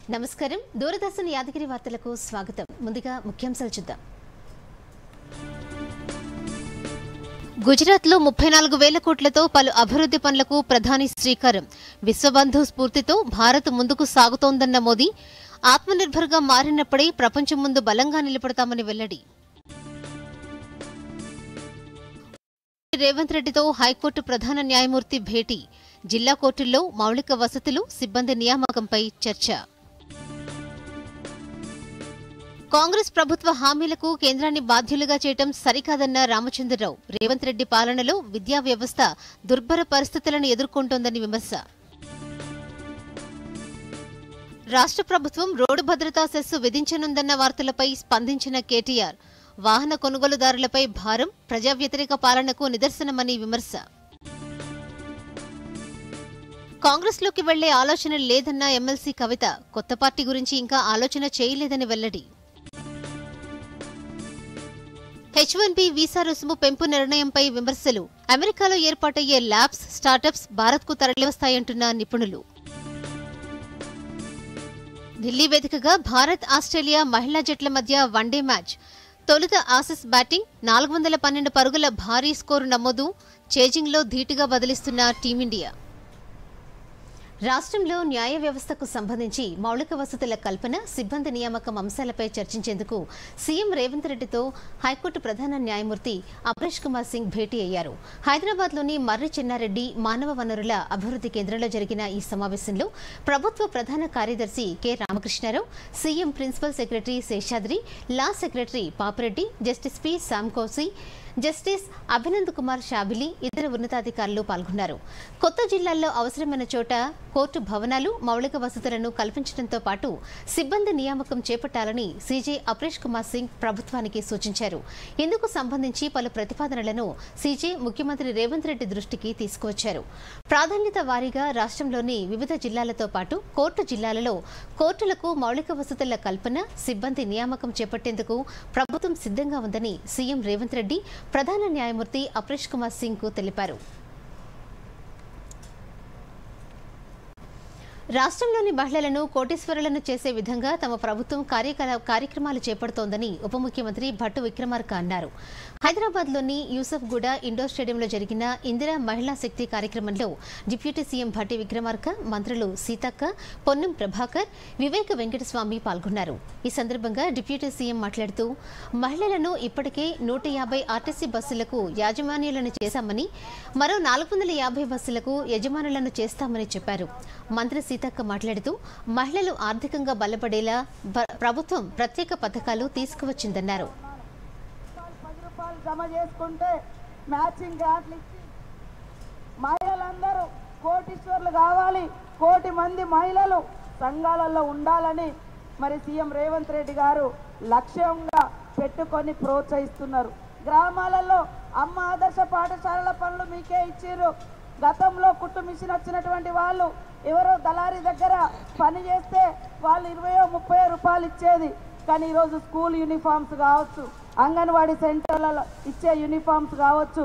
నమస్కారం దూరదర్శన్ యాదగిరి వార్తలకు స్వాగతం ముందుగా ముఖ్యాంశాలు చూద్దాం గుజరాత్ లో 34,000 కోట్లతో పలు అభివృద్ధి పనులకు ప్రధాని శ్రీకారం విశ్వబంధు స్ఫూర్తితో భారత్ ముందుకు సాగుతోందన్న మోదీ ఆత్మనిర్భర్ గా మారినప్పుడే ప్రపంచం ముందు బలంగా నిలబడతామని వెల్లడి రేవంత్ రెడ్డితో హైకోర్టు ప్రధాన న్యాయమూర్తి భేటీ జిల్లా కోర్టుల్లో మౌలిక వసతులు సిబ్బంది నియామకంపై చర్చ కాంగ్రెస్ ప్రభుత్వ హామీలకు కేంద్రాన్ని బాధ్యులుగా చేయటం సరికాదన్న రామచంద్రరావు రేవంత్ రెడ్డి పాలనలో విద్యా వ్యవస్థ దుర్భర పరిస్థితులను ఎదుర్కొంటోందని విమర్శ రాష్ట్ర ప్రభుత్వం రోడ్డు భద్రతా సెస్ విధించనుందన్న వార్తలపై స్పందించిన కేటీఆర్ వాహన కొనుగోలుదారులపై భారం ప్రజా వ్యతిరేక పాలనకు నిదర్శనమని విమర్శ కాంగ్రెస్లోకి వెళ్లే ఆలోచన లేదన్న ఎమ్మెల్సీ కవిత కొత్త పార్టీ గురించి ఇంకా ఆలోచన చేయలేదని వెల్లడి H1B వీసా రుసుము పెంపు నిర్ణయంపై విమర్శలు అమెరికాలో ఏర్పాటయ్యే ల్యాబ్స్ స్టార్టప్స్ భారత్కు తరలివస్తాయంటున్న నిపుణులు ఢిల్లీ వేదికగా భారత్ ఆస్ట్రేలియా మహిళా జట్ల మధ్య వన్డే మ్యాచ్ తొలుత ఆసీస్ బ్యాటింగ్ 412 పరుగుల భారీ స్కోరు నమోదు చేజింగ్లో ధీటుగా బదిలిస్తున్న టీమిండియా రాష్ట్రంలో న్యాయ వ్యవస్థకు సంబంధించి మౌలిక వసతుల కల్పన సిబ్బంది నియామకం అంశాలపై చర్చించేందుకు సీఎం రేవంత్ రెడ్డితో హైకోర్టు ప్రధాన న్యాయమూర్తి అపరేష్ కుమార్ సింగ్ భేటీ అయ్యారు హైదరాబాద్లోని మర్రి చెన్నారెడ్డి మానవ వనరుల అభివృద్ధి కేంద్రంలో జరిగిన ఈ సమావేశంలో ప్రభుత్వ ప్రధాన కార్యదర్శి K Ramakrishna Rao CM principal secretary Seshadri law secretary Papireddy justice P Sam Koshy justice Abhinand Kumar Shavili ఇతర ఉన్నతాధికారులు పాల్గొన్నారు కొత్త జిల్లాల్లో అవసరమైన చోట కోర్టు భవనాలు మౌలిక వసతులను కల్పించడంతో పాటు సిబ్బంది నియామకం చేపట్టాలని సీజే అపరేష్ కుమార్ సింగ్ ప్రభుత్వానికి సూచించారు ఇందుకు సంబంధించి పలు ప్రతిపాదనలను సీజే ముఖ్యమంత్రి రేవంత్ రెడ్డి దృష్టికి తీసుకువచ్చారు ప్రాధాన్యత వారీగా రాష్ట్రంలోని వివిధ జిల్లాలతో పాటు కోర్టు జిల్లాలలో కోర్టులకు మౌలిక వసతుల కల్పన సిబ్బంది నియామకం చేపట్టేందుకు ప్రభుత్వం సిద్ధంగా ఉందని సీఎం రేవంత్ రెడ్డి ప్రధాన న్యాయమూర్తి అపరేష్ కుమార్ సింగ్ కు తెలిపారు రాష్ట్రంలోని మహిళలను కోటీశ్వరులను చేసే విధంగా తమ ప్రభుత్వం కార్యక్రమాలు చేపడుతోందని ఉప ముఖ్యమంత్రి భట్టు విక్రమార్క అన్నారు హైదరాబాద్లోని యూసఫ్గూడ ఇండోర్ స్టేడియంలో జరిగిన ఇందిరా మహిళా శక్తి కార్యక్రమంలో డిప్యూటీ సీఎం భట్టి విక్రమార్క మంత్రులు సీతక్క పొన్నం ప్రభాకర్ వివేక వెంకటస్వామి పాల్గొన్నారు ఈ సందర్భంగా డిప్యూటీ సీఎం మాట్లాడుతూ మహిళలను ఇప్పటికే 150 ఆర్టీసీ బస్సులకు యాజమాన్యాలను చేశామని మరో 450 బస్సులకు యజమానులను చేస్తామని చెప్పారు మంత్రి సీతక్క మాట్లాడుతూ మహిళలు ఆర్థికంగా బలపడేలా ప్రభుత్వం ప్రత్యేక పథకాలు తీసుకువచ్చిందన్నారు జమ చేసుకుంటే మ్యాచింగ్ గ్రాంట్లు ఇచ్చి మహిళలందరూ కోటీశ్వర్లు కావాలి కోటి మంది మహిళలు సంఘాలలో ఉండాలని మరి సీఎం రేవంత్ రెడ్డి గారు లక్ష్యంగా పెట్టుకొని ప్రోత్సహిస్తున్నారు గ్రామాలలో అమ్మ ఆదర్శ పాఠశాలల పనులు మీకే ఇచ్చారు గతంలో కుట్టు మిషన్ వచ్చినటువంటి వాళ్ళు ఎవరో దళారీ దగ్గర పని చేస్తే వాళ్ళు 20-30 రూపాయలు ఇచ్చేది కానీ ఈరోజు స్కూల్ యూనిఫామ్స్ కావచ్చు అంగన్వాడీ సెంటర్లలో ఇచ్చే యూనిఫామ్స్ కావచ్చు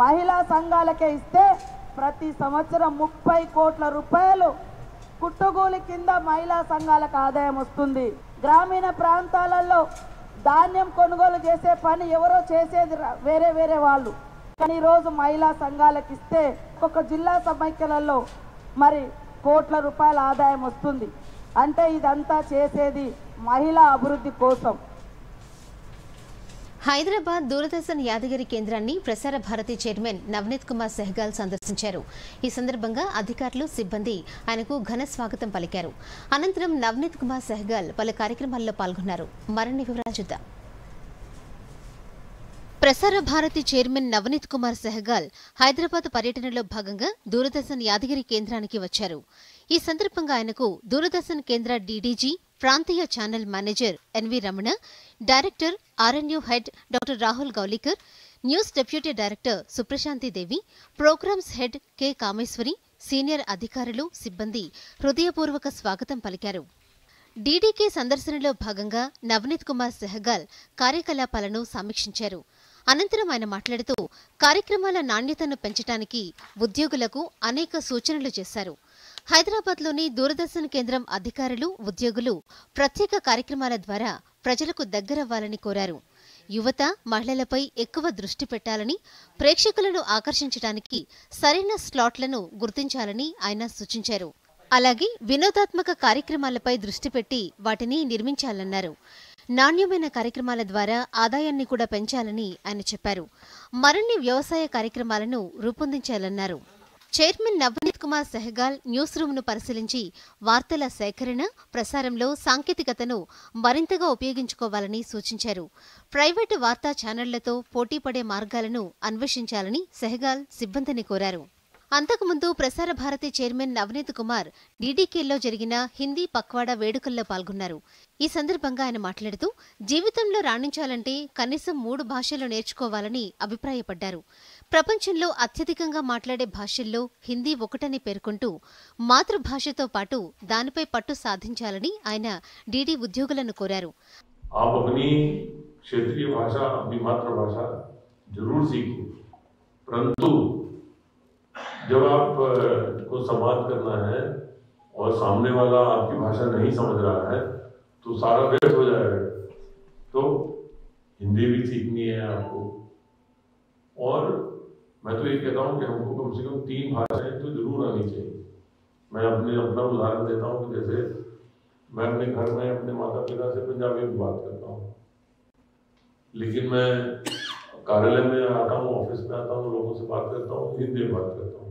మహిళా సంఘాలకే ఇస్తే ప్రతి సంవత్సరం 30 కోట్ల రూపాయలు కుట్టుగూలి కింద మహిళా సంఘాలకు ఆదాయం వస్తుంది గ్రామీణ ప్రాంతాలలో ధాన్యం కొనుగోలు చేసే పని ఎవరో చేసేది వేరే వాళ్ళు కానీ ఈరోజు మహిళా సంఘాలకు ఇస్తే ఒక్కొక్క జిల్లా సమైక్యలలో మరి కోట్ల రూపాయల ఆదాయం వస్తుంది అంటే ఇదంతా చేసేది మహిళా అభివృద్ధి కోసం హైదరాబాద్ దూరదర్శన్ యాదగిరి కేంద్రాన్ని ప్రసార భారతి చైర్మన్ నవనీత్ కుమార్ సెహ్గాల్ సందర్శించారు ఈ సందర్భంగా అధికారులు సిబ్బంది ఆయనకు ఘన స్వాగతం పలికారు అనంతరం నవనీత్ కుమార్ సెహ్గాల్ పలు కార్యక్రమాల్లో పాల్గొన్నారు మరిన్ని వివరాలు చూద్దాం ప్రసార భారతి చైర్మన్ నవనీత్ కుమార్ సెహ్గాల్ హైదరాబాద్ పర్యటనలో భాగంగా దూరదర్శన్ యాదగిరి కేంద్రానికి వచ్చారు ఈ సందర్భంగా ఆయనకు దూరదర్శన్ కేంద్ర డీడీజీ ప్రాంతీయ channel manager NV Ramana director RNU head doctor Rahul Gaulikar news deputy director Suprashanti Devi programmes head K Kameswari senior అధికారులు సిబ్బంది హృదయపూర్వక స్వాగతం పలికారు డీడీకే సందర్శనలో భాగంగా నవనీత్ కుమార్ సెహ్గాల్ కార్యకలాపాలను సమీక్షించారు అనంతరం ఆయన మాట్లాడుతూ కార్యక్రమాల నాణ్యతను పెంచడానికి ఉద్యోగులకు అనేక సూచనలు చేశారు హైదరాబాద్లోని దూరదర్శన్ కేంద్రం అధికారులు, ఉద్యోగులు ప్రత్యేక కార్యక్రమాల ద్వారా ప్రజలకు దగ్గరవ్వాలని కోరారు. యువత, మహిళలపై ఎక్కువ దృష్టి పెట్టాలని, ప్రేక్షకులను ఆకర్షించడానికి సరైన స్లాట్లను గుర్తించాలని ఆయన సూచించారు. అలాగే వినోదాత్మక కార్యక్రమాలపై దృష్టి పెట్టి వాటిని నిర్మించాలన్నారు. నాణ్యమైన కార్యక్రమాల ద్వారా ఆదాయాన్ని కూడా పెంచాలని ఆయన చెప్పారు. మరిన్ని వ్యవసాయ కార్యక్రమాలను రూపొందించాలన్నారు. చైర్మన్ నవనీత్ కుమార్ సెహ్గాల్ న్యూస్ రూమ్ను పరిశీలించి వార్తల సేకరణ, ప్రసారంలో సాంకేతికతను మరింతగా ఉపయోగించుకోవాలని సూచించారు. ప్రైవేటు వార్తా ఛానళ్లతో పోటీపడే మార్గాలను అన్వేషించాలని సెహ్గాల్ సిబ్బందిని కోరారు. అంతకుముందు ప్రసార భారతి చైర్మన్ నవనీత్ కుమార్ డీడీకేలో జరిగిన హిందీ పక్వాడా వేడుకల్లో పాల్గొన్నారు. ఈ సందర్భంగా ఆయన మాట్లాడుతూ జీవితంలో రాణించాలంటే కనీసం 3 భాషలు నేర్చుకోవాలని అభిప్రాయపడ్డారు. ప్రపంచంలో అత్యధికంగా మాట్లాడే భాషల్లో హిందీ ఒకటని పేర్కొంటూ మాతృభాషతో పాటు దానిపై పట్టు సాధించాలని ఆయన డీడీ ఉద్యోగులను కోరారు. जब आपको संवाद करना है और सामने वाला आपकी भाषा नहीं समझ रहा है तो सारा व्यर्थ हो जाएगा। तो हिंदी भी सीखनी है आपको। और मैं तो ये कहता हूँ कि हमको कम से कम 3 भाषाएं तो जरूर आनी चाहिए। मैं अपना उदाहरण देता हूँ कि जैसे मैं अपने घर में अपने माता पिता से पंजाबी में बात करता हूँ, लेकिन मैं कार्यालय में आता हूँ, ऑफिस में आता हूँ, लोगों से बात करता हूँ, हिंदी में बात करता हूँ।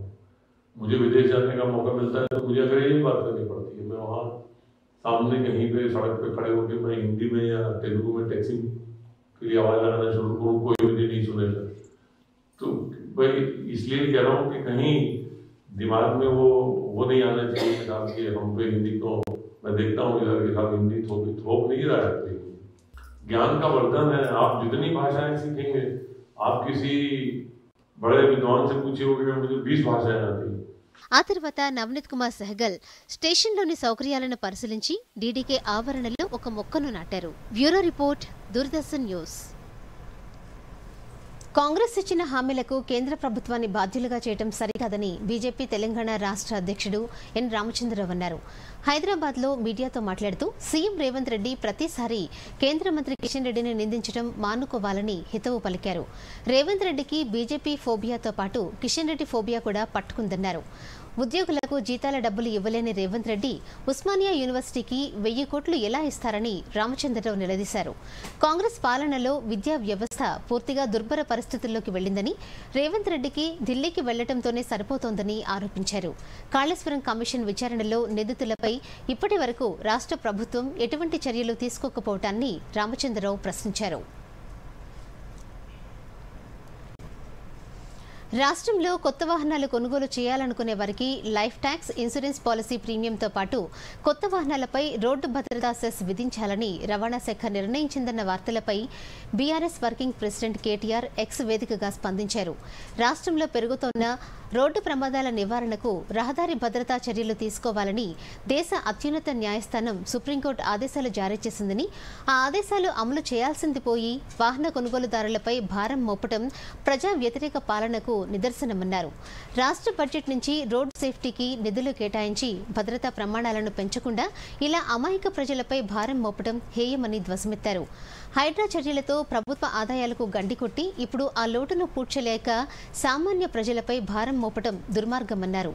मुझे विदेश जाने का मौका मिलता है तो मुझे अंग्रेजी में बात करनी पड़ती है। मैं वहाँ सामने कहीं पे सड़क पे खड़े होकर मैं हिंदी में या तेलुगु में टैक्सी के लिए आवाज़ लगाना शुरू करूँ, कोई मुझे नहीं सुनेगा। तो भाई इसलिए कह रहा हूँ कि कहीं दिमाग में वो नहीं आना चाहिए कि हम पे हिंदी को मैं देखता हूँ इधर के साथ हिंदी थोप नहीं रहा है। ज्ञान का वर्धन है। आप जितनी भाषाएं सीखेंगे, आप किसी बड़े विद्वान से पूछे होगे मुझे 20 भाषाएं आती हैं। ఆ తర్వాత నవనీత్ కుమార్ సెహ్గల్ స్టేషన్లోని సౌకర్యాలను పరిశీలించి డీడీకే ఆవరణలో ఒక మొక్కను నాటారు. Bureau report, Doordarshan news. Congress ఇచ్చిన హామీలకు కేంద్ర ప్రభుత్వాన్ని బాధ్యులుగా చేయడం సరికాదని బీజేపీ తెలంగాణ రాష్ట్ర అధ్యక్షుడు ఎన్ రామచంద్రరావు అన్నారు. హైదరాబాద్లో మీడియాతో మాట్లాడుతూ సీఎం రేవంత్ రెడ్డి ప్రతిసారి కేంద్ర మంత్రి కిషన్ రెడ్డిని నిందించడం మానుకోవాలని హితవు పలికారు. రేవంత్ రెడ్డికి బీజేపీ ఫోబియాతో పాటు కిషన్ రెడ్డి ఫోబియా కూడా పట్టుకుందన్నారు. ఉద్యోగులకు జీతాల డబ్బులు ఇవ్వలేని రేవంత్ రెడ్డి ఉస్మానియా యూనివర్సిటీకి 1000 కోట్లు ఎలా ఇస్తారని రామచంద్రరావు నిలదీశారు. కాంగ్రెస్ పాలనలో విద్యా వ్యవస్థ పూర్తిగా దుర్భర పరిస్థితుల్లోకి వెళ్లిందని, రేవంత్ రెడ్డికి ఢిల్లీకి వెళ్లడంతోనే సరిపోతోందని ఆరోపించారు. కాళేశ్వరం కమిషన్ విచారణలో నిందితులపై ఇప్పటి వరకు రాష్ట్ర ప్రభుత్వం ఎటువంటి చర్యలు తీసుకోకపోవటాన్ని రామచంద్రరావు ప్రశ్నించారు. రాష్ట్రంలో కొత్త వాహనాలు కొనుగోలు చేయాలనుకునే వారికి లైఫ్ ట్యాక్స్, ఇన్సూరెన్స్ పాలసీ ప్రీమియంతో పాటు కొత్త వాహనాలపై రోడ్డు భద్రతా సెస్ విధించాలని రవాణా శాఖ నిర్ణయించిందన్న వార్తలపై BRS working president KTR X వేదికగా స్పందించారు. రాష్ట్రంలో పెరుగుతోన్న రోడ్డు ప్రమాదాల నివారణకు రహదారి భద్రతా చర్యలు తీసుకోవాలని దేశ అత్యున్నత న్యాయస్థానం సుప్రీంకోర్టు ఆదేశాలు జారీ చేసిందని, ఆ ఆదేశాలు అమలు చేయాల్సింది పోయి వాహన కొనుగోలుదారులపై భారం మోపడం ప్రజా వ్యతిరేక పాలనకు నిదర్శనమన్నారు. రాష్ట్ర బడ్జెట్ నుంచి రోడ్ సేఫ్టీకి నిధులు కేటాయించి భద్రతా ప్రమాణాలను పెంచకుండా ఇలా అమాయక ప్రజలపై భారం మోపడం హేయమని ధ్వజమెత్తారు. హైడ్రా చర్యలతో ప్రభుత్వ ఆదాయాలకు గండికొట్టి ఇప్పుడు ఆ లోటును పూడ్చలేక సామాన్య ప్రజలపై భారం మోపడం దుర్మార్గమన్నారు.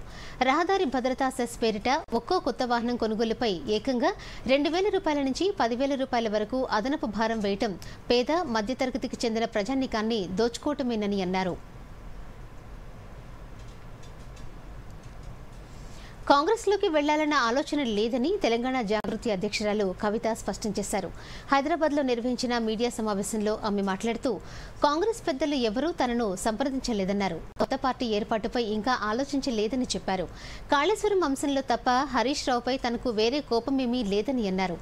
రహదారి భద్రతా సెస్ పేరిట ఒక్కో కొత్త వాహనం కొనుగోలుపై ఏకంగా 2,000 రూపాయల నుంచి 10,000 రూపాయల వరకు అదనపు భారం వేయటం పేద మధ్యతరగతికి చెందిన ప్రజానీకాన్ని దోచుకోవటమేనని అన్నారు. కాంగ్రెస్లోకి వెళ్లాలన్న ఆలోచన లేదని తెలంగాణ జాగృతి అధ్యక్షురాలు కవిత స్పష్టం చేశారు. హైదరాబాద్లో నిర్వహించిన మీడియా సమావేశంలో ఆమె మాట్లాడుతూ కాంగ్రెస్ పెద్దలు ఎవరూ తనను సంప్రదించలేదన్నారు. కొత్త పార్టీ ఏర్పాటుపై ఇంకా ఆలోచించలేదని చెప్పారు. కాళేశ్వరం అంశంలో తప్ప హరీష్ రావుపై తనకు వేరే కోపమేమీ లేదని అన్నారు.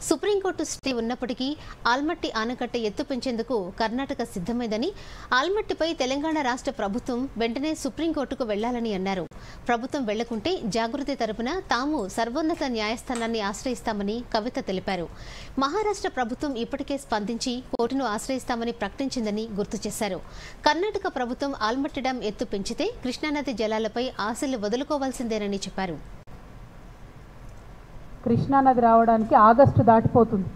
సుప్రీంకోర్టు స్టే ఉన్నప్పటికీ ఆల్మట్టి ఆనకట్ట ఎత్తు పెంచేందుకు కర్ణాటక సిద్ధమైందని, ఆల్మట్టిపై తెలంగాణ రాష్ట్ర ప్రభుత్వం వెంటనే సుప్రీంకోర్టుకు వెళ్లాలని అన్నారు. ప్రభుత్వం వెళ్లకుంటే జాగృతి తరపున తాము సర్వోన్నత న్యాయస్థానాన్ని ఆశ్రయిస్తామని కవిత తెలిపారు. మహారాష్ట్ర ప్రభుత్వం ఇప్పటికే స్పందించి కోర్టును ఆశ్రయిస్తామని ప్రకటించిందని గుర్తు చేశారు. కర్ణాటక ప్రభుత్వం ఆల్మట్టి డ్యాం ఎత్తు పెంచితే కృష్ణానది జలాలపై ఆశలు వదులుకోవాల్సిందేనని చెప్పారు. కృష్ణానది రావడానికి ఆగస్టు దాటిపోతుంది.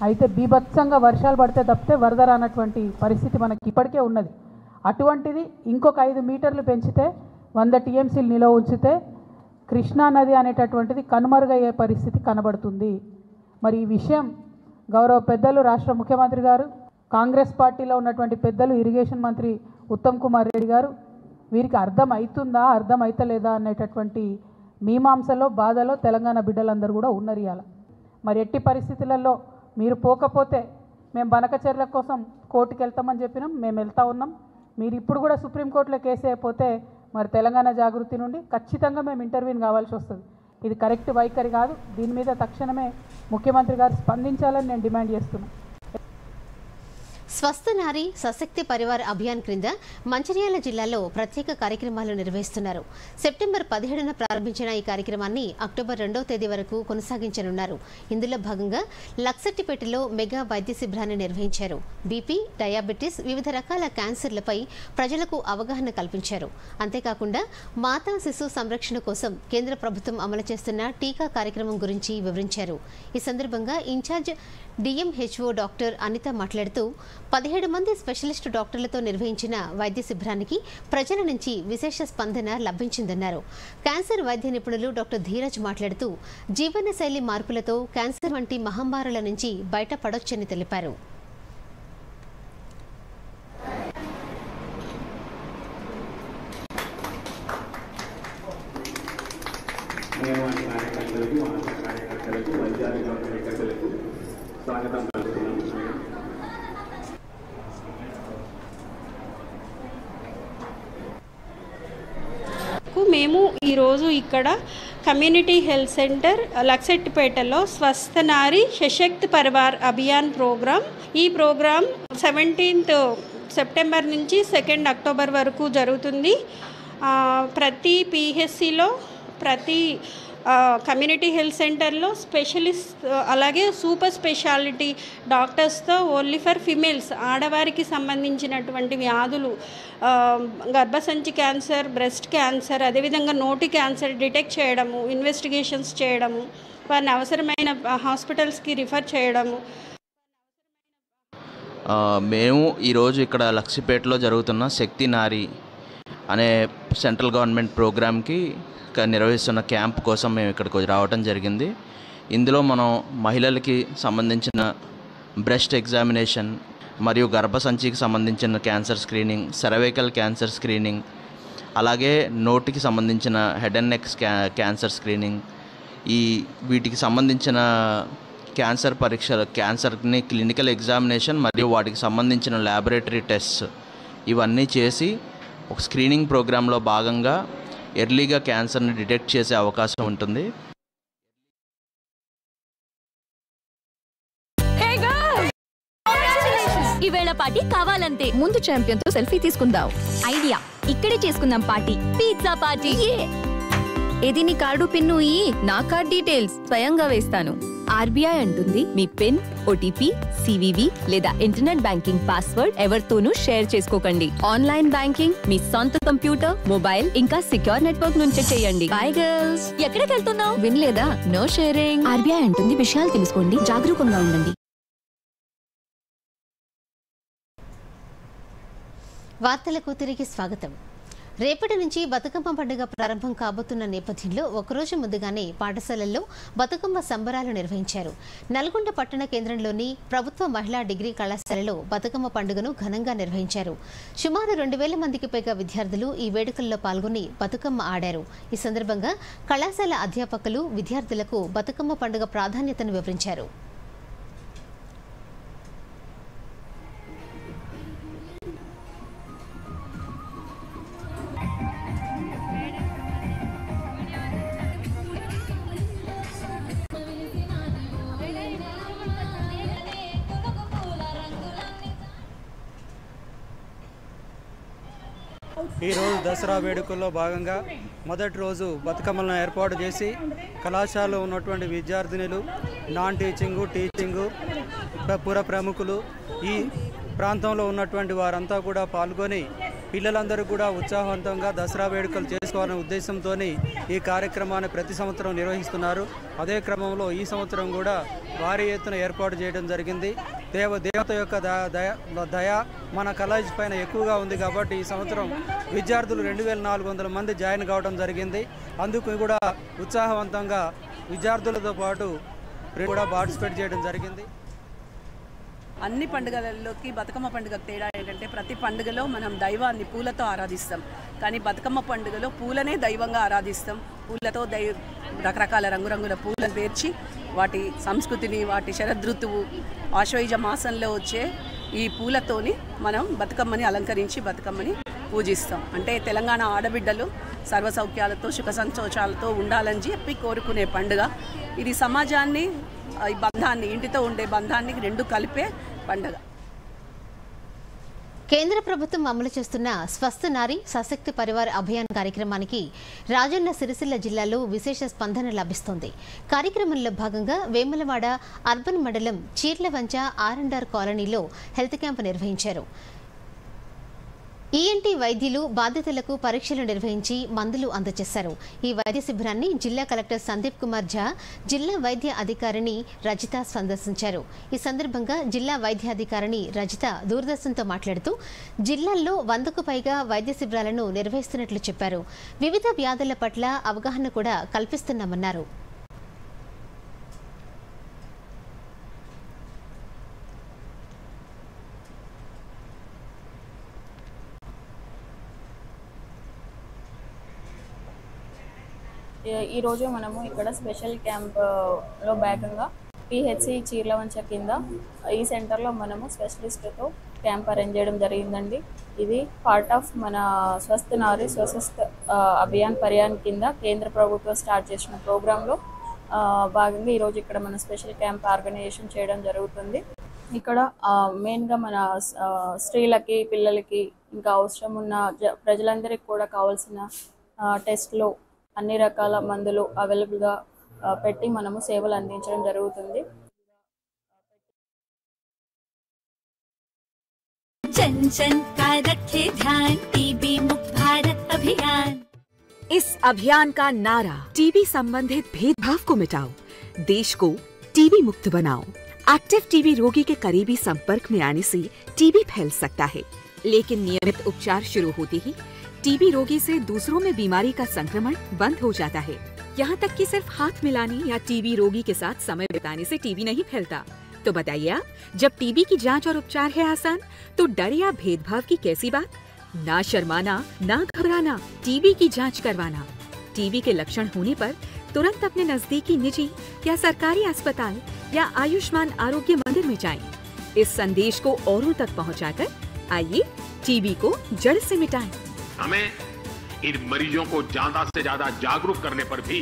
అయితే బీభత్సంగా వర్షాలు పడితే తప్పితే వరద రానటువంటి పరిస్థితి మనకి ఇప్పటికే ఉన్నది. అటువంటిది ఇంకొక 5 మీటర్లు పెంచితే 100 టీఎంసీలు నిలవ ఉంచితే కృష్ణానది అనేటటువంటిది కనుమరుగయ్యే పరిస్థితి కనబడుతుంది. మరి ఈ విషయం గౌరవ పెద్దలు రాష్ట్ర ముఖ్యమంత్రి గారు, కాంగ్రెస్ పార్టీలో ఉన్నటువంటి పెద్దలు, ఇరిగేషన్ మంత్రి ఉత్తమ్ కుమార్ రెడ్డి గారు వీరికి అర్థం అవుతుందా అర్థం అవుతలేదా అనేటటువంటి మీమాంసలో బాధలో తెలంగాణ బిడ్డలందరూ కూడా ఉన్నారు ఇవాళ. మరి ఎట్టి పరిస్థితులలో మీరు పోకపోతే మేము బనకచెర్ల కోసం కోర్టుకు వెళ్తామని చెప్పినాం, మేము వెళ్తా ఉన్నాం. మీరు ఇప్పుడు కూడా సుప్రీంకోర్టులో కేసు అయిపోతే మరి తెలంగాణ జాగృతి నుండి ఖచ్చితంగా మేము ఇంటర్వ్యూని కావాల్సి వస్తుంది. ఇది కరెక్ట్ వైఖరి కాదు. దీని మీద తక్షణమే ముఖ్యమంత్రి గారు స్పందించాలని నేను డిమాండ్ చేస్తున్నాను. స్వస్థ నారీ సశక్తి పరివార్ అభియాన్ క్రింద మంచిర్యాల జిల్లాలో ప్రత్యేక కార్యక్రమాలు నిర్వహిస్తున్నారు. సెప్టెంబర్ 17న ప్రారంభించిన ఈ కార్యక్రమాన్ని అక్టోబర్ 2వ తేదీ వరకు కొనసాగించనున్నారు. ఇందులో భాగంగా లక్సట్టిపేటలో మెగా వైద్య శిబిరాన్ని నిర్వహించారు. బీపీ, డయాబెటీస్, వివిధ రకాల క్యాన్సర్లపై ప్రజలకు అవగాహన కల్పించారు. అంతేకాకుండా మాతా శిశు సంరక్షణ కోసం కేంద్ర ప్రభుత్వం అమలు చేస్తున్న టీకా కార్యక్రమం గురించి వివరించారు. ఈ సందర్భంగా ఇన్ఛార్జ్ డిఎంహెచ్ఓ డాక్టర్ అనిత మాట్లాడుతూ 17 మంది స్పెషలిస్ట్ డాక్టర్లతో నిర్వహించిన వైద్య శిబిరానికి ప్రజల నుంచి విశేష స్పందన లభించిందన్నారు. క్యాన్సర్ వైద్య నిపుణులు డాక్టర్ ధీరజ్ మాట్లాడుతూ జీవనశైలి మార్పులతో క్యాన్సర్ వంటి మహమ్మారుల నుంచి బయటపడొచ్చని తెలిపారు. మేము ఈరోజు ఇక్కడ కమ్యూనిటీ హెల్త్ సెంటర్ లక్సెట్టిపేటలో స్వస్థ నారీ సశక్తి పరివార్ అభియాన్ ప్రోగ్రామ్, ఈ ప్రోగ్రామ్ 17th సెప్టెంబర్ నుంచి 2nd అక్టోబర్ వరకు జరుగుతుంది. ప్రతి పిహెచ్సిలో, ప్రతి కమ్యూనిటీ హెల్త్ సెంటర్లో స్పెషలిస్ట్ అలాగే సూపర్ స్పెషాలిటీ డాక్టర్స్తో ఓన్లీ ఫర్ ఫిమేల్స్, ఆడవారికి సంబంధించినటువంటి వ్యాధులు, గర్భసంచి క్యాన్సర్, బ్రెస్ట్ క్యాన్సర్, అదేవిధంగా నోటి క్యాన్సర్ డిటెక్ట్ చేయడము, ఇన్వెస్టిగేషన్స్ చేయడము, వారిని అవసరమైన హాస్పిటల్స్కి రిఫర్ చేయడము. మేము ఈరోజు ఇక్కడ లక్ష్మీపేటలో జరుగుతున్న శక్తి నారీ అనే సెంట్రల్ గవర్నమెంట్ ప్రోగ్రామ్కి నిర్వహిస్తున్న క్యాంప్ కోసం మేము ఇక్కడికి రావడం జరిగింది. ఇందులో మనం మహిళలకి సంబంధించిన బ్రెస్ట్ ఎగ్జామినేషన్ మరియు గర్భసంచికి సంబంధించిన cancer screening, cervical cancer screening, అలాగే నోటికి సంబంధించిన head and neck cancer screening, వీటికి సంబంధించిన క్యాన్సర్ పరీక్షలు, క్యాన్సర్ని క్లినికల్ ఎగ్జామినేషన్ మరియు వాటికి సంబంధించిన ల్యాబొరేటరీ టెస్ట్స్ ఇవన్నీ చేసి ఒక స్క్రీనింగ్ ప్రోగ్రాంలో భాగంగా ఎర్లీగా క్యాన్సర్ని డిటెక్ట్ చేసే అవకాశం ఉంటుంది. ఈవేళ పార్టీ కావాలంటే ముందు ఛాంపియన్ తో సెల్ఫీ తీసుకుందాం. ఐడియా, ఇక్కడే చేసుకుందాం పార్టీ, పిజ్జా పార్టీ. ఇది నీ కార్డు పిన్ను నా కార్డ్ డీటెయిల్స్ స్వయంగా వేస్తాను. ఆర్బీఐ అంటుంది మీ పిన్, ఓటీపీ, సివివి లేదా ఇంటర్నెట్ బ్యాంకింగ్ పాస్వర్డ్ ఎవరితోనూ షేర్ చేసుకోకండి. ఆన్లైన్ బ్యాంకింగ్ మీ సొంత కంప్యూటర్, మొబైల్ ఇంకా సిక్యూర్ నెట్వర్క్ నుంచే చేయండి. By girls. ఎక్కడికి వెళ్తున్నావు? వినలేదా? No sharing. ఆర్బీఐ అంటుంది విషయాలు తెలుసుకోండి, జాగరూకంగా ఉండండి. వార్తలకు తిరిగి స్వాగతం. రేపటి నుంచి బతుకమ్మ పండుగ ప్రారంభం కాబోతున్న నేపథ్యంలో ఒకరోజు ముందుగానే పాఠశాలల్లో బతుకమ్మ సంబరాలు నిర్వహించారు. నల్గొండ పట్టణ కేంద్రంలోని ప్రభుత్వ మహిళా డిగ్రీ కళాశాలలో బతుకమ్మ పండుగను ఘనంగా నిర్వహించారు. సుమారు 2000 మందికి పైగా విద్యార్థులు ఈ వేడుకల్లో పాల్గొని బతుకమ్మ ఆడారు. ఈ సందర్భంగా కళాశాల అధ్యాపకులు విద్యార్థులకు బతుకమ్మ పండుగ ప్రాధాన్యతను వివరించారు. ఈరోజు దసరా వేడుకల్లో భాగంగా మొదటి రోజు బతుకమ్మలను ఏర్పాటు చేసి కళాశాలలో ఉన్నటువంటి విద్యార్థినులు, నాన్ టీచింగు, టీచింగు, పుర ప్రముఖులు, ఈ ప్రాంతంలో ఉన్నటువంటి వారంతా కూడా పాల్గొని పిల్లలందరూ కూడా ఉత్సాహవంతంగా దసరా వేడుకలు చేసుకోవాలనే ఉద్దేశంతో ఈ కార్యక్రమాన్ని ప్రతి సంవత్సరం నిర్వహిస్తున్నారు. అదే క్రమంలో ఈ సంవత్సరం కూడా భారీ ఎత్తున ఏర్పాటు చేయడం జరిగింది. దేవత యొక్క దయ మన కాలేజ్ పైన ఎక్కువగా ఉంది కాబట్టి ఈ సంవత్సరం విద్యార్థులు 2400 మంది జాయిన్ కావడం జరిగింది. అందుకు కూడా ఉత్సాహవంతంగా విద్యార్థులతో పాటు కూడా పార్టిసిపేట్ చేయడం జరిగింది. అన్ని పండుగలలోకి బతుకమ్మ పండుగకు తేడా ఏంటంటే ప్రతి పండుగలో మనం దైవాన్ని పూలతో ఆరాధిస్తాం, కానీ బతుకమ్మ పండుగలో పూలనే దైవంగా ఆరాధిస్తాం. పూలతో రకరకాల రంగురంగుల పూలను పేర్చి వాటి సంస్కృతిని, వాటి శరదృతువు ఆశ్వయుజ మాసంలో వచ్చే ఈ పూలతోని మనం బతుకమ్మని అలంకరించి బతుకమ్మని పూజిస్తాం. అంటే తెలంగాణ ఆడబిడ్డలు సర్వసౌఖ్యాలతో సుఖ సంతోషాలతో ఉండాలని చెప్పి కోరుకునే పండుగ ఇది. సమాజాన్ని, ఈ బంధాన్ని, ఇంటితో ఉండే బంధాన్ని రెండు కలిపే పండుగ. కేంద్ర ప్రభుత్వం అమలు చేస్తున్న స్వస్థ నారీ సశక్తి పరివార్ అభియాన్ కార్యక్రమానికి రాజన్న సిరిసిల్ల జిల్లాలో విశేష స్పందన లభిస్తోంది. కార్యక్రమంలో భాగంగా వేములవాడ అర్బన్ మండలం చీర్లవంచ ఆర్&ఆర్ కాలనీలో హెల్త్ క్యాంప్ నిర్వహించారు. ఈఎన్టీ వైద్యులు బాధితులకు పరీక్షలు నిర్వహించి మందులు అందజేశారు. ఈ వైద్య శిబిరాన్ని జిల్లా కలెక్టర్ సందీప్ కుమార్ ఝా, జిల్లా వైద్య అధికారిని రజిత సందర్శించారు. ఈ సందర్భంగా జిల్లా వైద్య అధికారిని రజిత దూరదర్శన్తో మాట్లాడుతూ జిల్లాల్లో 100కు పైగా వైద్య శిబిరాలను నిర్వహిస్తున్నట్లు చెప్పారు. వివిధ వ్యాధుల పట్ల అవగాహన కూడా కల్పిస్తున్నామన్నారు. ఈరోజు మనము ఇక్కడ స్పెషల్ క్యాంప్లో భాగంగా పిహెచ్సి చీర్లవంచ కింద ఈ సెంటర్లో మనము స్పెషలిస్ట్తో క్యాంప్ అరేంజ్ చేయడం జరిగిందండి. ఇది పార్ట్ ఆఫ్ మన స్వస్థ నారీ స్వస్థ అభియాన్ పర్యాన్ కింద కేంద్ర ప్రభుత్వం స్టార్ట్ చేసిన ప్రోగ్రాంలో భాగంగా ఈరోజు ఇక్కడ మన స్పెషల్ క్యాంప్ ఆర్గనైజేషన్ చేయడం జరుగుతుంది. ఇక్కడ మెయిన్గా మన స్త్రీలకి, పిల్లలకి, ఇంకా అవసరం ఉన్న ప్రజలందరికీ కూడా కావాల్సిన టెస్ట్లు, అన్ని రకాల మందులు అవైలబుల్గా పెట్టి మనము సేవలు అందించడం జరుగుతుంది. जन जन का रखे ध्यान, टीबी मुक्त भारत अभियान। इस अभियान का नारा टीबी संबंधित भेदभाव को मिटाओ, देश को टीबी मुक्त बनाओ। एक्टिव टीबी रोगी के करीबी संपर्क में आने से टीबी फैल सकता है, लेकिन नियमित उपचार शुरू होते ही टीबी रोगी से दूसरों में बीमारी का संक्रमण बंद हो जाता है। यहाँ तक कि सिर्फ हाथ मिलाने या टीबी रोगी के साथ समय बिताने से टीबी नहीं फैलता। तो बताइए आप, जब टीबी की जांच और उपचार है आसान, तो डर या भेदभाव की कैसी बात? ना शर्माना, ना घबराना, टीबी की जांच करवाना। टीबी के लक्षण होने पर तुरंत अपने नजदीकी निजी या सरकारी अस्पताल या आयुष्मान आरोग्य मंदिर में जाएं। इस संदेश को औरों तक पहुँचाकर आइए टीबी को जड़ से मिटाएं। हमें इन मरीजों को ज्यादा से ज्यादा जागरूक करने पर भी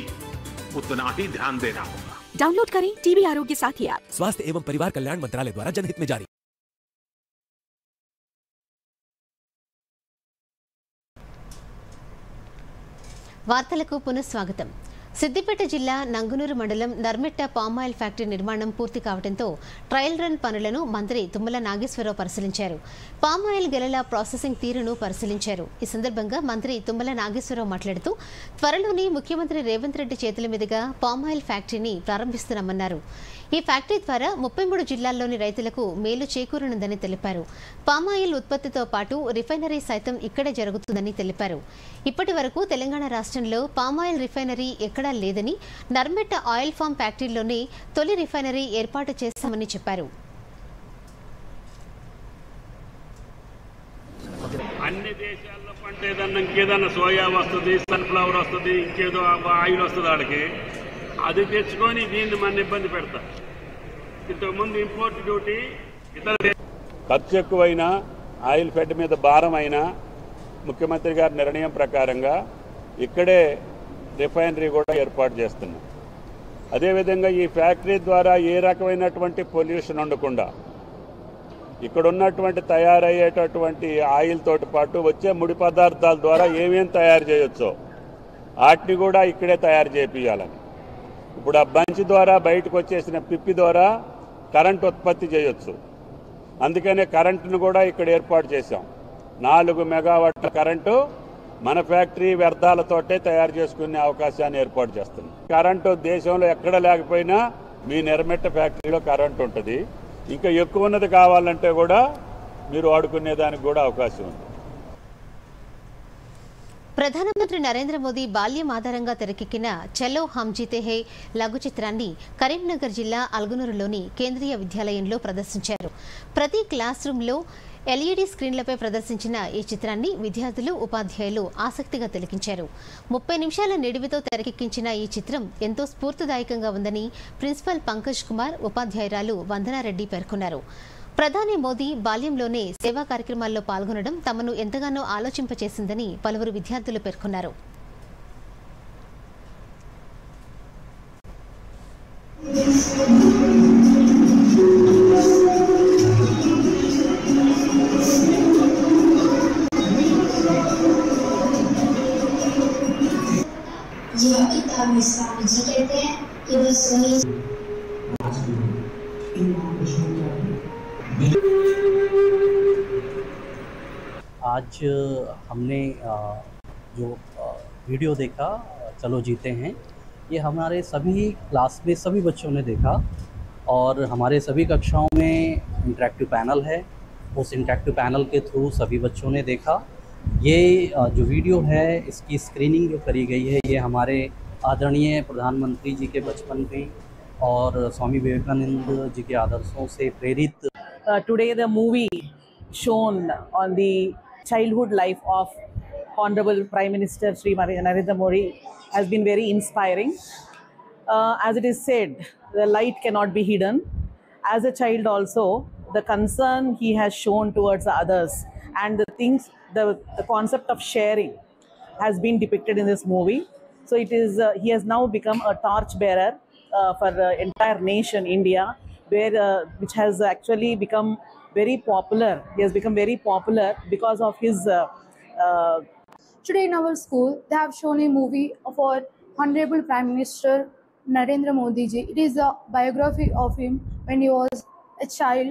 उतना ही ध्यान देना होगा। डाउनलोड करें टीबी आरोग्य साथी ऐप। स्वास्थ्य एवं परिवार कल्याण मंत्रालय द्वारा जनहित में जारी। వార్తలకు పునఃస్వాగతం. సిద్దిపేట జిల్లా నంగునూరు మండలం నర్మెట్ట పామాయిల్ ఫ్యాక్టరీ నిర్మాణం పూర్తి కావడంతో ట్రయల్ రన్ పనులను మంత్రి తుమ్మల నాగేశ్వరరావు పరిశీలించారు. పామాయిల్ గెలల ప్రాసెసింగ్ తీరును పరిశీలించారు. ఈ సందర్భంగా మంత్రి తుమ్మల నాగేశ్వరరావు మాట్లాడుతూ త్వరలోనే ముఖ్యమంత్రి రేవంత్ రెడ్డి చేతుల మీదుగా పామాయిల్ ఫ్యాక్టరీని ప్రారంభిస్తున్నామన్నారు. ఈ ఫ్యాక్టరీ ద్వారా 33 జిల్లాల్లోని రైతులకు మేలు చేకూరనుందని తెలిపారు. పామాయిల్ ఉత్పత్తితో పాటు రిఫైనరీ సైతం ఇక్కడే జరుగుతుందని తెలిపారు. ఇప్పటి వరకు తెలంగాణ రాష్ట్రంలో పామాయిల్ రిఫైనరీ ఎక్కడా లేదని, నర్మెట్ట ఆయిల్ ఫామ్ ఫ్యాక్టరీలోనే తొలి రిఫైనరీ ఏర్పాటు చేశామని చెప్పారు. అన్ని దేశాల్లో పంట ఏదన్నా ఇంకేదన్నా సోయా వస్తుంది, సన్ఫ్లవర్ వస్తుంది, ఇంకేదో ఆయిల్ వస్తుంది, ఆడికి అది తెచ్చుకొని దీన్ని మన ఇబ్బంది పెడతారు. ఇంతకుముందు ఇంపోర్ట్ డ్యూటీ ఇతర ఖర్చు ఎక్కువైనా, ఆయిల్ ఫెడ్ మీద భారం అయినా ముఖ్యమంత్రి గారి నిర్ణయం ప్రకారంగా ఇక్కడే రిఫైనరీ కూడా ఏర్పాటు చేస్తున్నాం. అదేవిధంగా ఈ ఫ్యాక్టరీ ద్వారా ఏ రకమైనటువంటి పొల్యూషన్ ఉండకుండా ఇక్కడ ఉన్నటువంటి తయారయ్యేటటువంటి ఆయిల్ తోటి పాటు వచ్చే ముడి పదార్థాల ద్వారా ఏమేం తయారు చేయొచ్చో వాటిని కూడా ఇక్కడే తయారు చేయించాలని. ఇప్పుడు ఆ బంచ్ ద్వారా బయటకు వచ్చేసిన పిప్పి ద్వారా కరెంట్ ఉత్పత్తి చేయొచ్చు. అందుకనే కరెంటును కూడా ఇక్కడ ఏర్పాటు చేశాం. 4 మెగావాట్ల కరెంటు మన ఫ్యాక్టరీ వ్యర్థాలతోటే తయారు చేసుకునే అవకాశాన్ని ఏర్పాటు చేస్తుంది. కరెంటు దేశంలో ఎక్కడ లేకపోయినా మీ నిర్మిట్ట ఫ్యాక్టరీలో కరెంటు ఉంటుంది. ఇంకా ఎక్కువ ఉన్నది కావాలంటే కూడా మీరు వాడుకునేదానికి కూడా అవకాశం ఉంది. ప్రధానమంత్రి నరేంద్ర మోదీ బాల్యం ఆధారంగా తెరకెక్కిన చలో హమ్ జీతే హై లఘు చిత్రాన్ని కరీంనగర్ జిల్లా అల్గునూరులోని కేంద్రీయ విద్యాలయంలో ప్రదర్శించారు. ప్రతి క్లాస్ రూమ్లో ఎల్ఈడీ స్క్రీన్లపై ప్రదర్శించిన ఈ చిత్రాన్ని విద్యార్థులు, ఉపాధ్యాయులు ఆసక్తిగా తిలకించారు. 30 నిమిషాల నిడివితో తెరకెక్కించిన ఈ చిత్రం ఎంతో స్ఫూర్తిదాయకంగా ఉందని ప్రిన్సిపల్ పంకజ్ కుమార్, ఉపాధ్యాయురాలు వందనారెడ్డి పేర్కొన్నారు. ప్రధాని మోదీ బాల్యంలోనే సేవా కార్యక్రమాల్లో పాల్గొనడం తమను ఎంతగానో ఆలోచింపచేసిందని పలువురు విద్యార్థులు పేర్కొన్నారు. आज हमने जो वीडियो देखा चलो जीते हैं, ये हमारे सभी क्लास में सभी बच्चों ने देखा और हमारे सभी कक्षाओं में इंटरेक्टिव पैनल है, उस इंटरेक्टिव पैनल के थ्रू सभी बच्चों ने देखा। ये जो वीडियो है इसकी स्क्रीनिंग जो करी गई है ये हमारे आदरणीय प्रधानमंत्री जी के बचपन में और स्वामी विवेकानंद जी के आदर्शों से प्रेरित। Today the movie shown on the childhood life of Honorable Prime Minister Shri Narendra Modi has been very inspiring. As it is said, the light cannot be hidden. As a child also, the concern he has shown towards others and the things, the concept of sharing has been depicted in this movie. So it is, he has now become a torch bearer for the entire nation, India, where which has actually become very popular. He has become very popular because of his. Today in our school, they have shown a movie of our Honorable Prime Minister Narendra Modi ji. It is a biography of him when he was a child.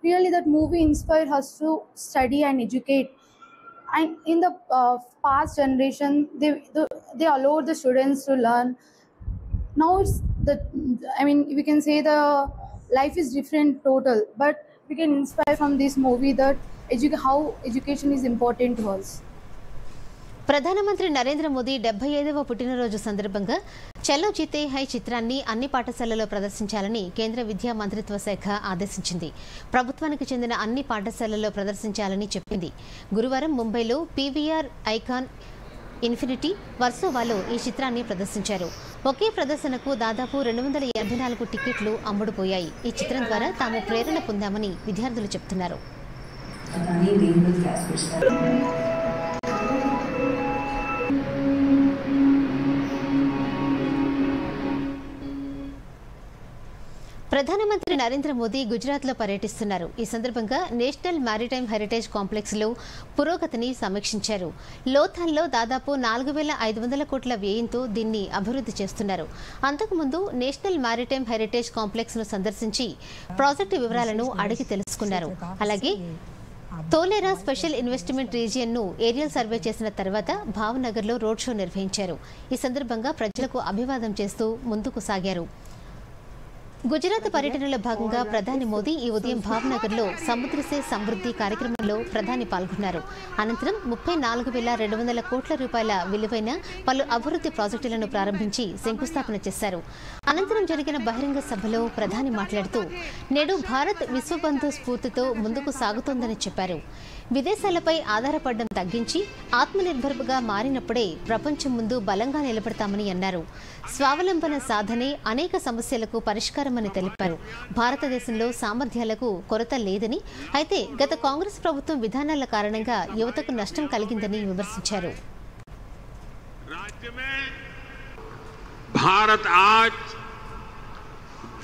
Really, that movie inspired us to study and educate. And in the past generation, they allowed the students to learn. Now it's we can say the life is different total, but we can inspire from this movie that how education is important to us. ప్రధానమంత్రి నరేంద్ర మోదీ 75వ పుట్టినరోజు సందర్భంగా చలో జీతే high చిత్రాన్ని అన్ని పాఠశాలల్లో ప్రదర్శించాలని కేంద్ర విద్యా మంత్రిత్వ శాఖ ఆదేశించింది. ప్రభుత్వానికి చెందిన అన్ని పాఠశాలల్లో ప్రదర్శించాలని చెప్పింది. గురువారం ముంబైలో పీవీఆర్ ఐకాన్ ఇన్ఫినిటీ వర్సోవాలో ఈ చిత్రాన్ని ప్రదర్శించారు. ఒకే ప్రదర్శనకు దాదాపు 284 టికెట్లు అమ్ముడుపోయాయి. ఈ చిత్రం ద్వారా తాము ప్రేరణ పొందామని విద్యార్థులు చెప్తున్నారు. ప్రధానమంత్రి నరేంద్ర మోదీ గుజరాత్లో పర్యటిస్తున్నారు. ఈ సందర్భంగా నేషనల్ మారిటైమ్ హెరిటేజ్ కాంప్లెక్స్లో పురోగతిని సమీక్షించారు. లోథాల్లో దాదాపు 4500 కోట్ల వ్యయంతో దీన్ని అభివృద్ధి చేస్తున్నారు. అంతకుముందు నేషనల్ మారిటైమ్ హెరిటేజ్ కాంప్లెక్స్ను సందర్శించి ప్రాజెక్టు వివరాలను అడిగి తెలుసుకున్నారు. అలాగే తోలేరా స్పెషల్ ఇన్వెస్ట్మెంట్ రీజియన్ను ఏరియల్ సర్వే చేసిన తర్వాత భావనగర్లో రోడ్ షో నిర్వహించారు. ఈ సందర్భంగా ప్రజలకు అభివాదం చేస్తూ ముందుకు సాగారు. గుజరాత్ పర్యటనలో భాగంగా ప్రధాని మోదీ ఈ ఉదయం భావనగర్లో సముద్రసే సమృద్ధి కార్యక్రమంలో ప్రధాని పాల్గొన్నారు. అనంతరం 34,200 కోట్ల రూపాయల విలువైన పలు అభివృద్ధి ప్రాజెక్టులను ప్రారంభించి శంకుస్థాపన చేశారు. అనంతరం జరిగిన బహిరంగ సభలో ప్రధాని మాట్లాడుతూ నేడు భారత్ విశ్వబంధు స్ఫూర్తితో ముందుకు సాగుతోందని చెప్పారు. విదేశాలపై ఆధారపడడం తగ్గించి ఆత్మనిర్భర్గా మారినప్పుడే ప్రపంచం ముందు బలంగా నిలబడతామని అన్నారు. స్వావలంబన సాధనే అనేక సమస్యలకు పరిష్కారమని తెలిపారు. భారతదేశంలో సామర్థ్యాలకు కొరత లేదని, అయితే గత కాంగ్రెస్ ప్రభుత్వం విధానాల కారణంగా యువతకు నష్టం కలిగిందని విమర్శించారు. भारत आज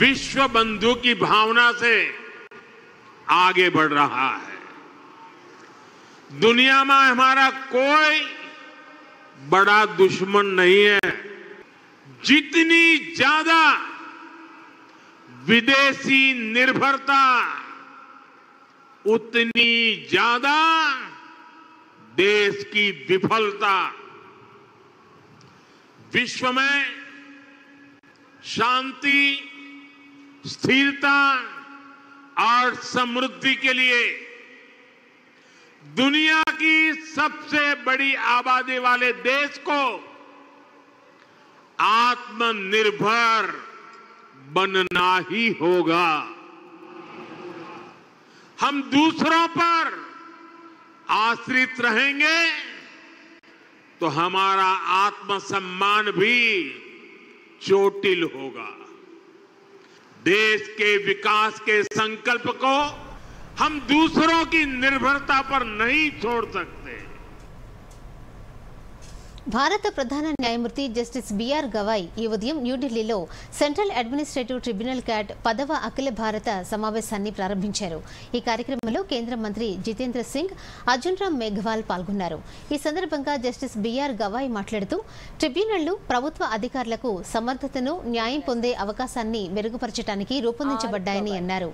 विश्व बंधु की भावना से आगे बढ़ रहा है। दुनिया में हमारा कोई बड़ा दुश्मन नहीं है। जितनी ज्यादा विदेशी निर्भरता, उतनी ज्यादा देश की विफलता विश्व में शांति, स्थिरता और समृद्धि के लिए दुनिया की सबसे बड़ी आबादी वाले देश को आत्मनिर्भर बनना ही होगा। हम दूसरों पर आश्रित रहेंगे तो हमारा आत्मसम्मान भी चोटिल होगा। देश के विकास के संकल्प को हम दूसरों की निर्भरता पर नहीं छोड़ सकते। భారత ప్రధాన న్యాయమూర్తి జస్టిస్ బిఆర్ గవాయ్ ఈ ఉదయం న్యూఢిల్లీలో సెంట్రల్ అడ్మినిస్ట్రేటివ్ ట్రిబ్యునల్ క్యాట్ 10వ అఖిల భారత సమావేశాన్ని ప్రారంభించారు. ఈ కార్యక్రమంలో కేంద్ర మంత్రి జితేంద్ర సింగ్, అర్జున్ రామ్ మేఘవాల్ పాల్గొన్నారు. ఈ సందర్భంగా జస్టిస్ బిఆర్ గవాయ్ మాట్లాడుతూ ట్రిబ్యునళ్లు ప్రభుత్వ అధికారులకు సమర్థతను, న్యాయం పొందే అవకాశాన్ని మెరుగుపరచడానికి రూపొందించబడ్డాయని అన్నారు.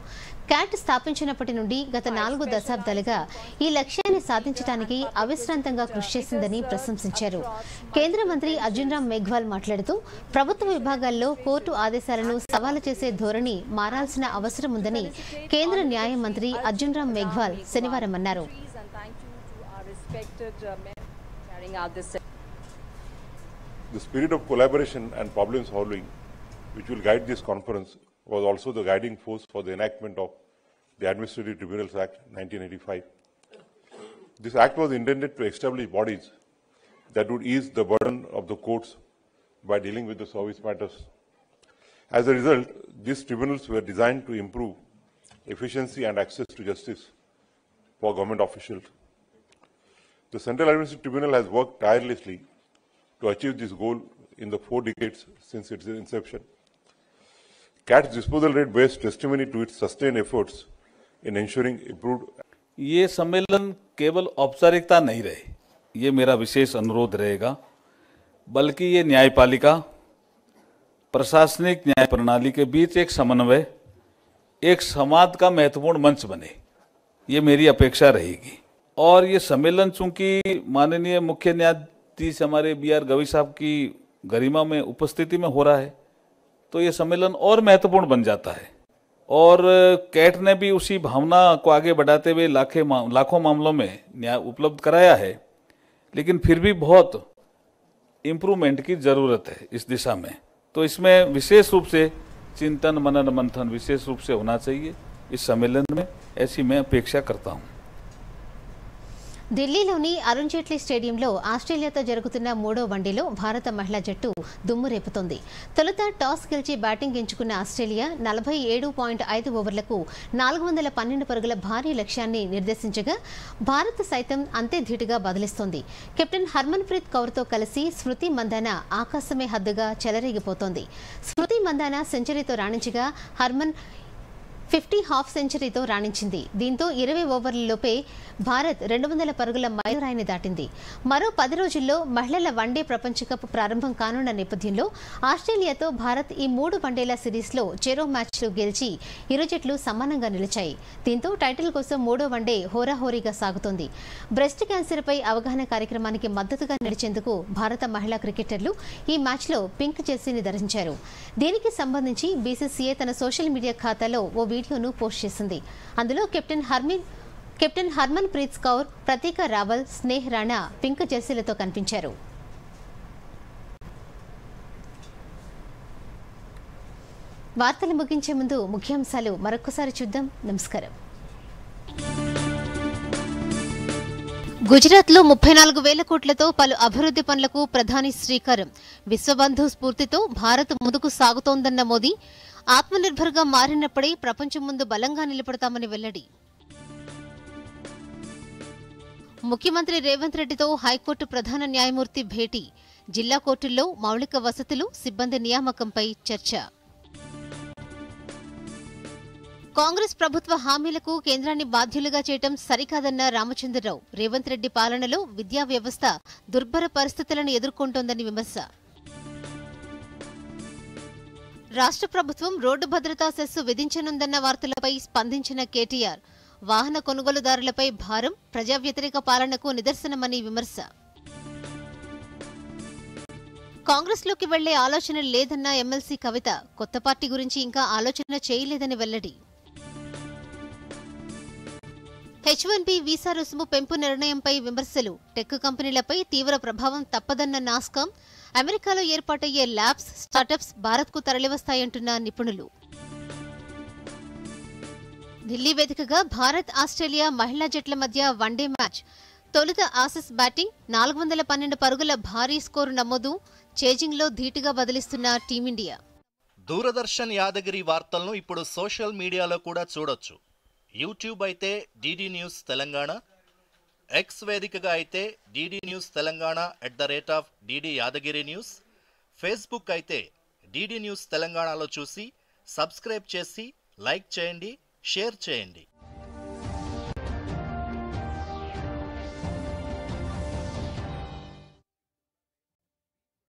క్యాట్ స్థాపించినప్పటి నుండి గత 4 దశాబ్దాలుగా ఈ లక్ష్యాన్ని సాధించడానికి అవిశ్రాంతంగా కృషి చేసిందని ప్రశంసించారు. కేంద్ర మంత్రి అర్జున్ రామ్ మేఘవాల్ మాట్లాడుతూ ప్రభుత్వ విభాగాల్లో కోర్టు ఆదేశాలను సవాలు చేసే ధోరణి మారాల్సిన అవసరం ఉందని కేంద్ర న్యాయ మంత్రి అర్జున్ రామ్ మేఘవాల్ శనివారం అన్నారు. The spirit of collaboration and problem solving which will guide this conference was also the guiding force for the enactment of the Administrative Tribunals Act 1985. This act was intended to establish bodies that would ease the burden of the courts by dealing with the service matters. As a result, these tribunals were designed to improve efficiency and access to justice for government officials. The Central Administrative Tribunal has worked tirelessly to achieve this goal in the 4 decades since its inception. CAT's disposal rate bears testimony to its sustained efforts in ensuring improved. ये सम्मेलन केवल औपचारिकता नहीं रहे, ये मेरा विशेष अनुरोध रहेगा, बल्कि ये न्यायपालिका, प्रशासनिक न्याय प्रणाली के बीच एक समन्वय, एक संवाद का महत्वपूर्ण मंच बने, ये मेरी अपेक्षा रहेगी। और ये सम्मेलन चूंकि माननीय मुख्य न्यायाधीश हमारे BR गवई साहब की गरिमा में उपस्थिति में हो रहा है, तो ये सम्मेलन और महत्वपूर्ण बन जाता है। और कैट ने भी उसी भावना को आगे बढ़ाते हुए लाखों मामलों में न्याय उपलब्ध कराया है, लेकिन फिर भी बहुत इम्प्रूवमेंट की ज़रूरत है इस दिशा में। तो इसमें विशेष रूप से चिंतन, मनन, मंथन विशेष रूप से होना चाहिए इस सम्मेलन में, ऐसी मैं अपेक्षा करता हूँ। ఢిల్లీలోని అరుణ్ జైట్లీ స్టేడియంలో ఆస్ట్రేలియాతో జరుగుతున్న 3వ వన్డేలో భారత మహిళా జట్టు దుమ్ము రేపుతోంది. తొలుత టాస్ గెలిచి బ్యాటింగ్ ఎంచుకున్న ఆస్ట్రేలియా 47.5 ఓవర్లకు 412 పరుగుల భారీ లక్ష్యాన్ని నిర్దేశించగా భారత్ సైతం అంతే ధీటుగా బదిలిస్తోంది. కెప్టెన్ హర్మన్ ప్రీత్ కౌర్తో కలిసి స్మృతి మందాన ఆకాశమే హద్దుగా చెలరేగిపోతోంది. స్మృతి మందాన సెంచరీతో రాణించగా హర్మన్ 50 హాఫ్ సెంచరీతో రాణించింది. దీంతో 20 ఓవర్లలోపే భారత్ 200 పరుగుల మైలురాయిని దాటింది. మరో 10 రోజుల్లో మహిళల వన్డే ప్రపంచ కప్ ప్రారంభం కానున్న నేపథ్యంలో ఆస్ట్రేలియాతో భారత్ ఈ 3 వన్డేల సిరీస్లో చెరో మ్యాచ్లు గెలిచి ఇరు జట్లు సమానంగా నిలిచాయి. దీంతో టైటిల్ కోసం 3వ వన్డే హోరాహోరీగా సాగుతోంది. బ్రెస్ట్ క్యాన్సర్పై అవగాహన కార్యక్రమానికి మద్దతుగా నిలిచేందుకు భారత మహిళా క్రికెటర్లు ఈ మ్యాచ్లో పింక్ జెర్సీని ధరించారు. దీనికి సంబంధించి BCCI తన సోషల్ మీడియా ఖాతాలో ఓ వీడియోను పోస్ట్ చేసింది. అందులో కెప్టెన్ హర్మన్ ప్రీత్ కౌర్, ప్రతీక రావల్, స్నేహ్ రాణా పింక్ జెర్సీలతో కనిపించారు. వార్తలు ముగించే ముందు ముఖ్యాంశాలు మరొకసారి చూద్దాం. నమస్కారం. గుజరాత్లో 34,000 కోట్లతో పలు అభివృద్ధి పనులకు ప్రధాని శ్రీకారం. విశ్వబంధు స్ఫూర్తితో భారత్ ముందుకు సాగుతోందన్న మోదీ, ఆత్మనిర్భర్గా మారినప్పుడే ప్రపంచం ముందు బలంగా నిలబడతామని వెల్లడి. ముఖ్యమంత్రి రేవంత్ రెడ్డితో హైకోర్టు ప్రధాన న్యాయమూర్తి భేటీ. జిల్లా కోర్టుల్లో మౌలిక వసతులు, సిబ్బంది నియామకంపై చర్చ. కాంగ్రెస్ ప్రభుత్వ హామీలకు కేంద్రాన్ని బాధ్యులుగా చేయటం సరికాదన్న రామచంద్రరావు. రేవంత్ రెడ్డి పాలనలో విద్యా వ్యవస్థ దుర్భర పరిస్థితులను ఎదుర్కొంటోందని విమర్శ. రాష్ట్ర ప్రభుత్వం రోడ్డు భద్రతా సెస్సు విధించనుందన్న వార్తలపై స్పందించిన కేటీఆర్, వాహన కొనుగోలుదారులపై భారం ప్రజా వ్యతిరేక పాలనకు నిదర్శనమని విమర్శ. కాంగ్రెస్లోకి వెళ్లే ఆలోచన లేదన్న ఎమ్మెల్సీ కవిత కొత్త పార్టీ గురించి ఇంకా ఆలోచన చేయలేదని వెల్లడి. H1B వీసా రుసుము పెంపు నిర్ణయంపై విమర్శలు. టెక్ కంపెనీలపై తీవ్ర ప్రభావం తప్పదన్న నాస్కామ్. అమెరికాలో ఏర్పాటయ్యే ల్యాబ్స్, స్టార్టప్స్ భారత్కు తరలివస్తాయంటున్న నిపుణులు. ఢిల్లీ వేదికగా భారత్ ఆస్ట్రేలియా మహిళా జట్ల మధ్య వన్డే మ్యాచ్. తొలుత ఆసీస్ బ్యాటింగ్ 412 పరుగుల భారీ స్కోరు నమోదు. చేజింగ్లో ధీటుగా బదిలిస్తున్న టీమిండియా. దూరదర్శన్ యాదగిరి వార్తలను ఇప్పుడు సోషల్ మీడియాలో కూడా చూడొచ్చు. యూట్యూబ్ అయితే DD న్యూస్ తెలంగాణ, ఎక్స్ వేదికగా అయితే DD news Telangana @DD Yadagiri news, Facebook అయితే DD న్యూస్ తెలంగాణలో చూసి సబ్స్క్రైబ్ చేసి లైక్ చేయండి, షేర్ చేయండి.